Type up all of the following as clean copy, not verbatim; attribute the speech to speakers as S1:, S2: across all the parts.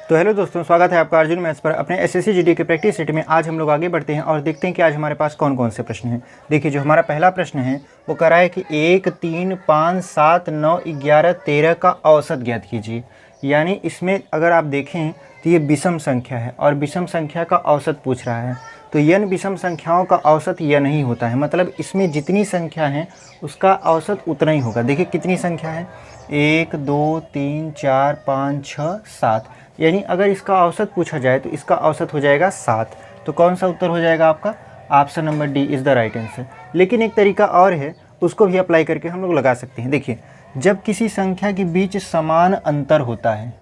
S1: तो हेलो दोस्तों, स्वागत है आपका अर्जुन मैथ्स पर अपने एसएससी जीडी के प्रैक्टिस सेट में। आज हम लोग आगे बढ़ते हैं और देखते हैं कि आज हमारे पास कौन कौन से प्रश्न हैं। देखिए, जो हमारा पहला प्रश्न है वो कह रहा है कि 1, 3, 5, 7, 9, 11, 13 का औसत ज्ञात कीजिए। यानी इसमें अगर आप देखें तो ये विषम संख्या है और विषम संख्या का औसत पूछ रहा है। तो n विषम संख्याओं का औसत n ही होता है, मतलब इसमें जितनी संख्या है उसका औसत उतना ही होगा। देखिए कितनी संख्या है, 1, 2, 3, 4, 5, 6, 7। यानी अगर इसका औसत पूछा जाए तो इसका औसत हो जाएगा 7। तो कौन सा उत्तर हो जाएगा आपका? Option number D is the right answer. लेकिन एक तरीका और है, उसको भी अप्लाई करके हम लोग लगा सकते हैं। देखिए, जब किसी संख्या के बीच समान अंतर होता है,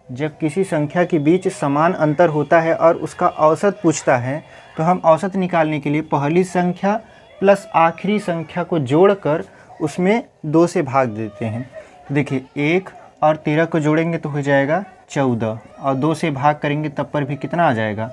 S1: जब किसी संख्या के बीच समान अंतर होता है और उसका औसत पूछता है, तो हम औसत निकालने के लिए पहली संख्या प्लस आखिरी संख्या को जोड़कर उसमें 2 से भाग देते हैं। देखिए, 1 और 13 को जोड़ेंगे तो हो जाएगा 14 और 2 से भाग करेंगे तब पर भी कितना आ जाएगा?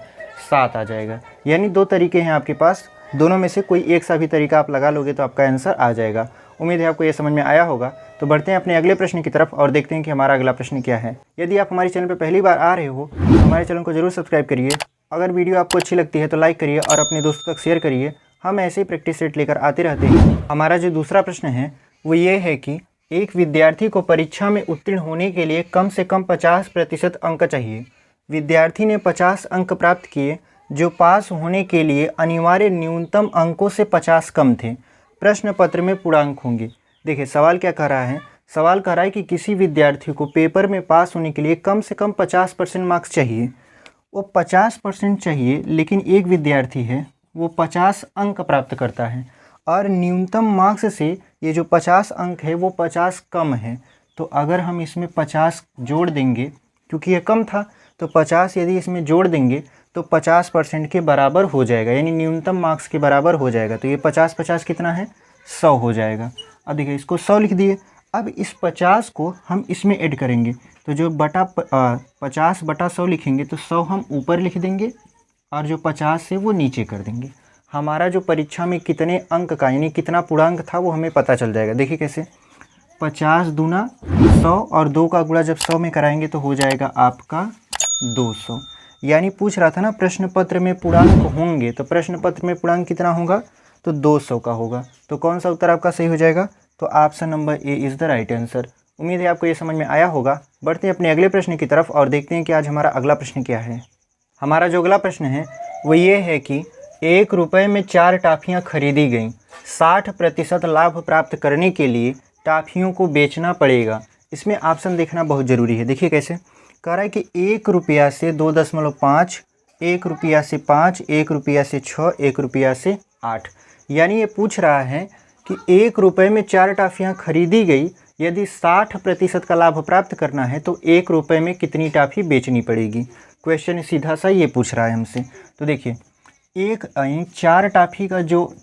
S1: 7 आ जाएगा। यानी 2 तरीके हैं आपके पास, दोनों में से कोई एक सा भी तरीका आप लगा लोगे तो आपका आंसर आ जाएगा। उम्मीद है आपको ये समझ में आया होगा। तो बढ़ते हैं अपने अगले प्रश्न की तरफ और देखते हैं कि हमारा अगला प्रश्न क्या है। यदि आप हमारे चैनल पर पहली बार आ रहे हो तो हमारे चैनल को जरूर सब्सक्राइब करिए। अगर वीडियो आपको अच्छी लगती है तो लाइक करिए और अपने दोस्तों तक शेयर करिए। हम ऐसे ही प्रैक्टिस सेट लेकर आते रहते हैं। हमारा जो दूसरा प्रश्न है वो ये है कि एक विद्यार्थी को परीक्षा में उत्तीर्ण होने के लिए कम से कम 50% अंक चाहिए। विद्यार्थी ने 50 अंक प्राप्त किए जो पास होने के लिए अनिवार्य न्यूनतम अंकों से 50 कम थे। प्रश्न पत्र में पूर्णांक होंगे। देखिए, सवाल क्या कह रहा है? सवाल कह रहा है कि किसी विद्यार्थी को पेपर में पास होने के लिए कम से कम 50% मार्क्स चाहिए। वो 50% चाहिए, लेकिन एक विद्यार्थी है वो 50 अंक प्राप्त करता है और न्यूनतम मार्क्स से ये जो 50 अंक है वो 50 कम है। तो अगर हम इसमें 50 जोड़ देंगे, क्योंकि ये कम था, तो 50 यदि इसमें जोड़ देंगे तो 50% के बराबर हो जाएगा, यानी न्यूनतम मार्क्स के बराबर हो जाएगा। तो ये 50 कितना है? 100 हो जाएगा। अब देखिए, इसको 100 लिख दिए। अब इस 50 को हम इसमें ऐड करेंगे, तो जो 50 बटा 100 लिखेंगे तो 100 हम ऊपर लिख देंगे और जो 50 है वो नीचे कर देंगे। हमारा जो परीक्षा में कितने अंक का यानी कितना पूर्णांक था वो हमें पता चल जाएगा। देखिए कैसे, 50 दूना 100 और 2 का गुणा जब 100 में कराएंगे तो हो जाएगा आपका 200। यानी पूछ रहा था ना प्रश्न पत्र में पूर्णांक होंगे, तो प्रश्न पत्र में पूर्णांक कितना होगा? तो 200 का होगा। तो कौन सा उत्तर आपका सही हो जाएगा? तो option number A is the right answer. उम्मीद है आपको ये समझ में आया होगा। बढ़ते हैं अपने अगले प्रश्न की तरफ और देखते हैं कि आज हमारा अगला प्रश्न क्या है। हमारा जो अगला प्रश्न है वो ये है कि 1 रुपये में 4 टॉफ़ियाँ खरीदी गईं। 60% लाभ प्राप्त करने के लिए टॉफ़ियों को बेचना पड़ेगा। इसमें ऑप्शन देखना बहुत ज़रूरी है। देखिए कैसे कह रहा है कि 1 रुपया से 2.5, 1 रुपया से 5, 1 रुपया से 6, 1 रुपया से 8। यानी ये पूछ रहा है कि 1 रुपये में 4 टॉफ़ियाँ खरीदी गई, यदि 60% का लाभ प्राप्त करना है तो 1 रुपये में कितनी टॉफ़ी बेचनी पड़ेगी। क्वेश्चन सीधा सा ये पूछ रहा है हमसे। तो देखिए, 4 टॉफ़ी का जो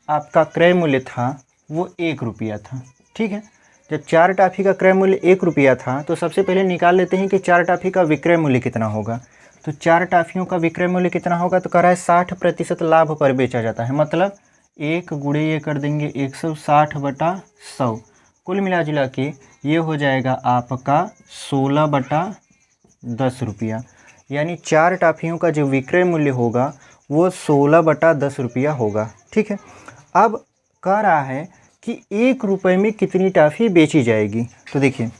S1: आपका क्रय मूल्य था वो 1 रुपया था, ठीक है। जब 4 टॉफ़ी का क्रय मूल्य 1 रुपया था तो सबसे पहले निकाल लेते हैं कि 4 टॉफ़ी का विक्रय मूल्य कितना होगा। तो 4 टॉफ़ियों का विक्रय मूल्य कितना होगा? तो कह रहा है 60% लाभ पर बेचा जाता है, मतलब 1 गुणे ये कर देंगे 160 बटा 100। कुल मिला जुला के ये हो जाएगा आपका 16 बटा 10 रुपया। यानी 4 टॉफ़ियों का जो विक्रय मूल्य होगा वो 16 बटा 10 रुपया होगा, ठीक है। अब कह रहा है कि 1 रुपये में कितनी टॉफ़ी बेची जाएगी। तो देखिए,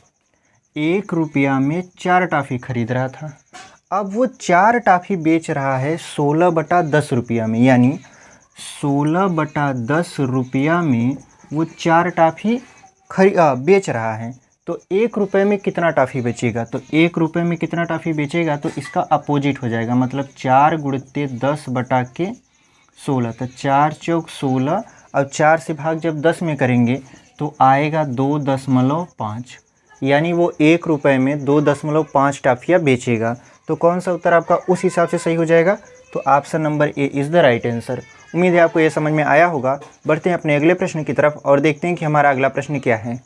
S1: 1 रुपया में 4 टॉफ़ी खरीद रहा था, अब वो 4 टॉफ़ी बेच रहा है 16 बटा 10 रुपया में, यानी 16 बटा 10 रुपया में वो 4 टॉफ़ी बेच रहा है। तो 1 रुपये में कितना टॉफ़ी बेचेगा? तो 1 रुपये में कितना टॉफ़ी बेचेगा तो इसका अपोजिट हो जाएगा, मतलब 4 गुणित 10 बटा के 16। तो 4 चौक 16, अब 4 से भाग जब 10 में करेंगे तो आएगा 2.5, यानी वो 1 रुपये में 2.5 टॉफ़ियाँ बेचेगा। तो कौन सा उत्तर आपका उस हिसाब से सही हो जाएगा? तो option number A is the right answer. उम्मीद है आपको ये समझ में आया होगा। बढ़ते हैं अपने अगले प्रश्न की तरफ और देखते हैं कि हमारा अगला प्रश्न क्या है।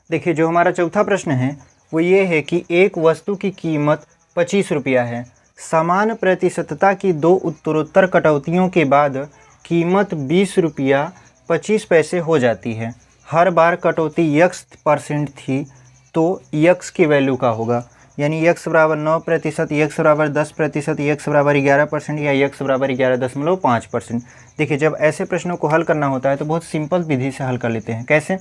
S1: देखिए, जो हमारा चौथा प्रश्न है वो ये है कि एक वस्तु की कीमत 25 रुपया है। समान प्रतिशतता की 2 उत्तरोत्तर कटौतियों के बाद कीमत 20 रुपया 25 पैसे हो जाती है। हर बार कटौती x% थी तो x की वैल्यू का होगा। यानी x बराबर 9%, x बराबर 10%, x बराबर 11% या x बराबर 11.5%। देखिए जब ऐसे प्रश्नों को हल करना होता है तो बहुत सिंपल विधि से हल कर लेते हैं। कैसे?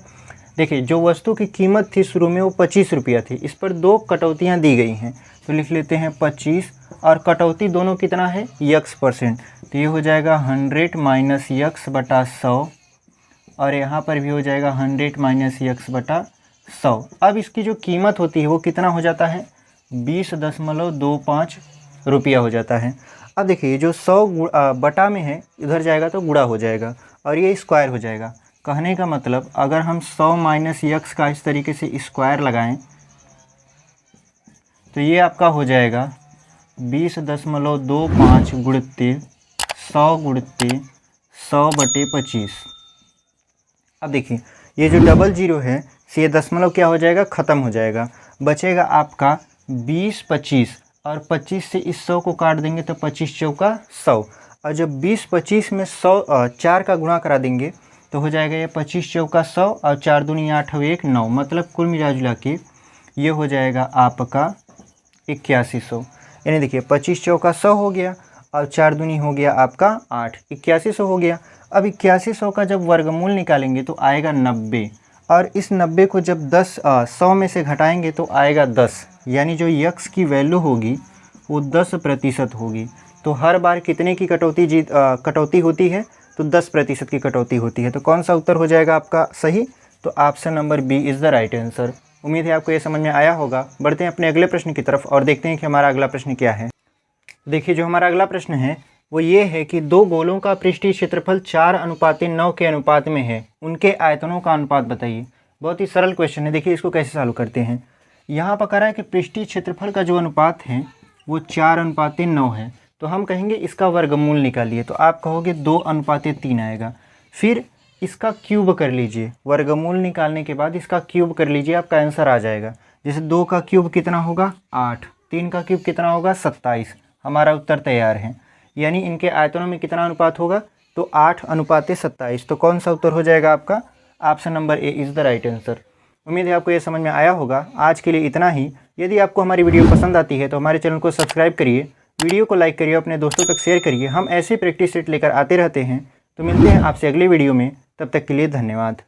S1: देखिए जो वस्तु की कीमत थी शुरू में वो 25 रुपया थी, इस पर 2 कटौतियाँ दी गई हैं तो लिख लेते हैं 25 और कटौती दोनों कितना है x%, तो ये हो जाएगा 100 माइनस x बटा 100 और यहाँ पर भी हो जाएगा 100 माइनस x बटा 100। अब इसकी जो कीमत होती है वो कितना हो जाता है 20.25 रुपया हो जाता है। अब देखिए जो 100 बटा में है इधर जाएगा तो गुणा हो जाएगा और ये स्क्वायर हो जाएगा। कहने का मतलब अगर हम 100 माइनस x का इस तरीके से स्क्वायर लगाएं तो ये आपका हो जाएगा 20.25 गुणित 100 गुणित 100/25। अब देखिए ये जो डबल जीरो है ये दशमलव क्या हो जाएगा ख़त्म हो जाएगा, बचेगा आपका 20 25 और 25 से इस 100 को काट देंगे तो 25 चौका 100 और जब 20 25 में 100 4 का गुणा करा देंगे तो हो जाएगा ये 25 चौका 100 और 4 दूनी 8 1 9, मतलब कुल मिला जुला के ये हो जाएगा आपका 8100। यानी देखिए 25 चौका 100 हो गया और 4 दूनी हो गया आपका 8, 8100 हो गया। अब 8100 का जब वर्गमूल निकालेंगे तो आएगा 90 और इस 90 को जब 100 में से घटाएंगे तो आएगा 10, यानी जो x की वैल्यू होगी वो 10% होगी। तो हर बार कितने की कटौती होती है तो 10% की कटौती होती है। तो कौन सा उत्तर हो जाएगा आपका सही? तो option number B is the right answer. उम्मीद है आपको ये समझ में आया होगा। बढ़ते हैं अपने अगले प्रश्न की तरफ और देखते हैं कि हमारा अगला प्रश्न क्या है। देखिए जो हमारा अगला प्रश्न है वो ये है कि दो गोलों का पृष्ठीय क्षेत्रफल 4:9 के अनुपात में है, उनके आयतनों का अनुपात बताइए। बहुत ही सरल क्वेश्चन है। देखिए इसको कैसे सॉल्व करते हैं। यहाँ पर कह रहा है कि पृष्ठीय क्षेत्रफल का जो अनुपात है वो 4:9 है, तो हम कहेंगे इसका वर्गमूल निकालिए, तो आप कहोगे 2:3 आएगा। फिर इसका क्यूब कर लीजिए, वर्गमूल निकालने के बाद इसका क्यूब कर लीजिए, आपका आंसर आ जाएगा। जैसे 2 का क्यूब कितना होगा 8, 3 का क्यूब कितना होगा 27। हमारा उत्तर तैयार है। यानी इनके आयतनों में कितना अनुपात होगा तो 8:27। तो कौन सा उत्तर हो जाएगा आपका? Option number A is the right answer. उम्मीद है आपको ये समझ में आया होगा। आज के लिए इतना ही। यदि आपको हमारी वीडियो पसंद आती है तो हमारे चैनल को सब्सक्राइब करिए, वीडियो को लाइक करिए, अपने दोस्तों तक शेयर करिए। हम ऐसे प्रैक्टिस सेट लेकर आते रहते हैं। तो मिलते हैं आपसे अगली वीडियो में, तब तक के लिए धन्यवाद।